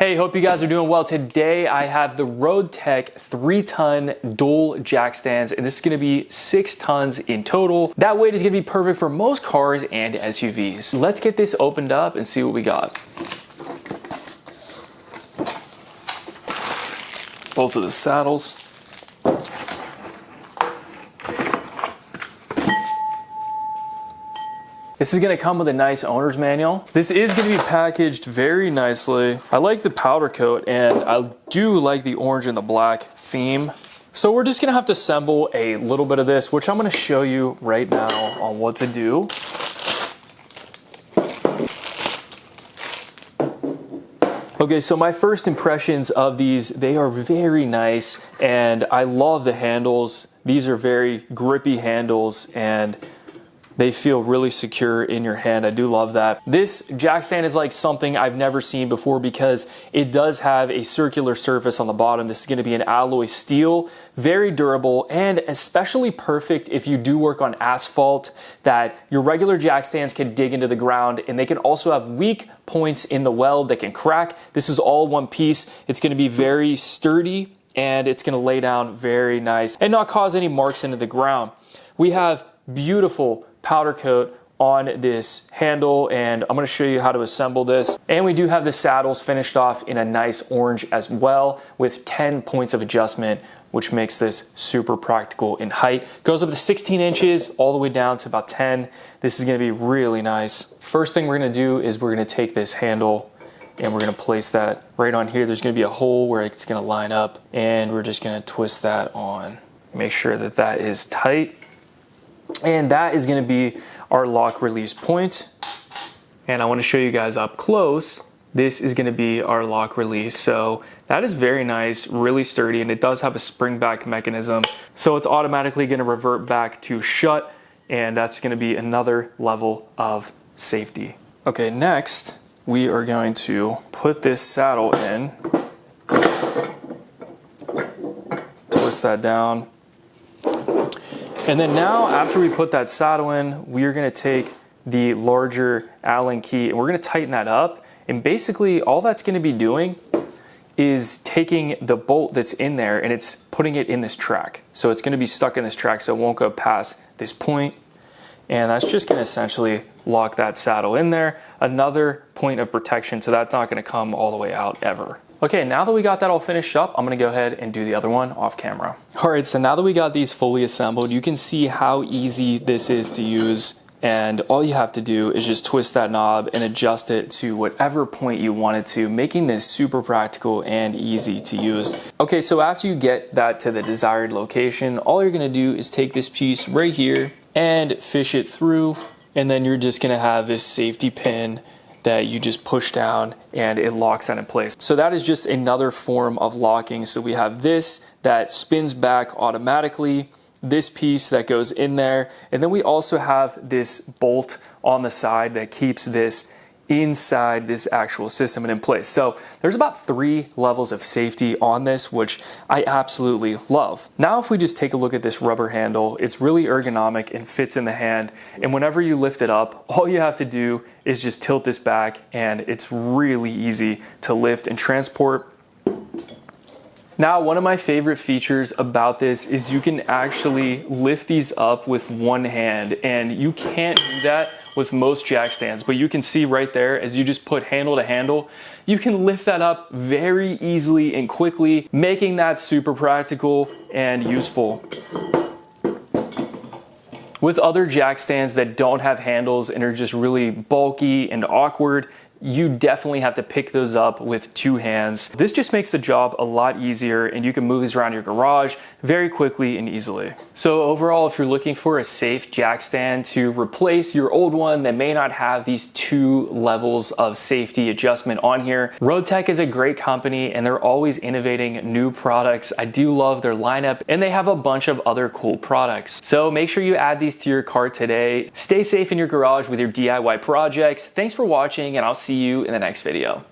Hey, hope you guys are doing well. Today I have the Roadtech 3-ton dual jack stands, and this is gonna be 6 tons in total. That weight is gonna be perfect for most cars and SUVs. Let's get this opened up and see what we got. Both of the saddles. This is gonna come with a nice owner's manual. This is gonna be packaged very nicely. I like the powder coat and I do like the orange and the black theme. So we're just gonna have to assemble a little bit of this, which I'm gonna show you right now on what to do. Okay, so my first impressions of these, they are very nice and I love the handles. These are very grippy handles and they feel really secure in your hand. I do love that. This jack stand is like something I've never seen before because it does have a circular surface on the bottom. This is gonna be an alloy steel, very durable, and especially perfect if you do work on asphalt, that your regular jack stands can dig into the ground, and they can also have weak points in the weld that can crack. This is all one piece. It's gonna be very sturdy and it's gonna lay down very nice and not cause any marks into the ground. We have beautiful powder coat on this handle, and I'm going to show you how to assemble this. And we do have the saddles finished off in a nice orange as well with 10 points of adjustment, which makes this super practical in height. Goes up to 16 inches all the way down to about 10. This is going to be really nice. First thing we're going to do is we're going to take this handle and we're going to place that right on here. There's going to be a hole where it's going to line up, and we're just going to twist that on. Make sure that that is tight. And that is going to be our lock release point. And I want to show you guys up close. This is going to be our lock release. So that is very nice, really sturdy, and it does have a spring back mechanism. So it's automatically going to revert back to shut, and that's going to be another level of safety. Okay, next we are going to put this saddle in. Twist that down. And then now, after we put that saddle in, we are gonna take the larger Allen key and we're gonna tighten that up. And basically all that's gonna be doing is taking the bolt that's in there and it's putting it in this track. So it's gonna be stuck in this track so it won't go past this point. And that's just gonna essentially lock that saddle in there. Another point of protection, so that's not gonna come all the way out ever. Okay, now that we got that all finished up, I'm gonna go ahead and do the other one off camera. All right, so now that we got these fully assembled, you can see how easy this is to use. And all you have to do is just twist that knob and adjust it to whatever point you want it to, making this super practical and easy to use. Okay, so after you get that to the desired location, all you're gonna do is take this piece right here and fish it through, and then you're just gonna have this safety pin that you just push down and it locks that in place. So that is just another form of locking. So we have this that spins back automatically, this piece that goes in there, and then we also have this bolt on the side that keeps this inside this actual system and in place. So there's about 3 levels of safety on this, which I absolutely love. Now if we just take a look at this rubber handle, it's really ergonomic and fits in the hand, and whenever you lift it up, all you have to do is just tilt this back and it's really easy to lift and transport. Now, one of my favorite features about this is you can actually lift these up with one hand, and you can't do that with most jack stands, but you can see right there as you just put handle to handle, you can lift that up very easily and quickly, making that super practical and useful. With other jack stands that don't have handles and are just really bulky and awkward, you definitely have to pick those up with 2 hands. This just makes the job a lot easier, and you can move these around your garage very quickly and easily. So overall, if you're looking for a safe jack stand to replace your old one that may not have these 2 levels of safety adjustment on here, Roadtech is a great company and they're always innovating new products. I do love their lineup, and they have a bunch of other cool products. So make sure you add these to your cart today. Stay safe in your garage with your DIY projects. Thanks for watching, and I'll see you in the next video.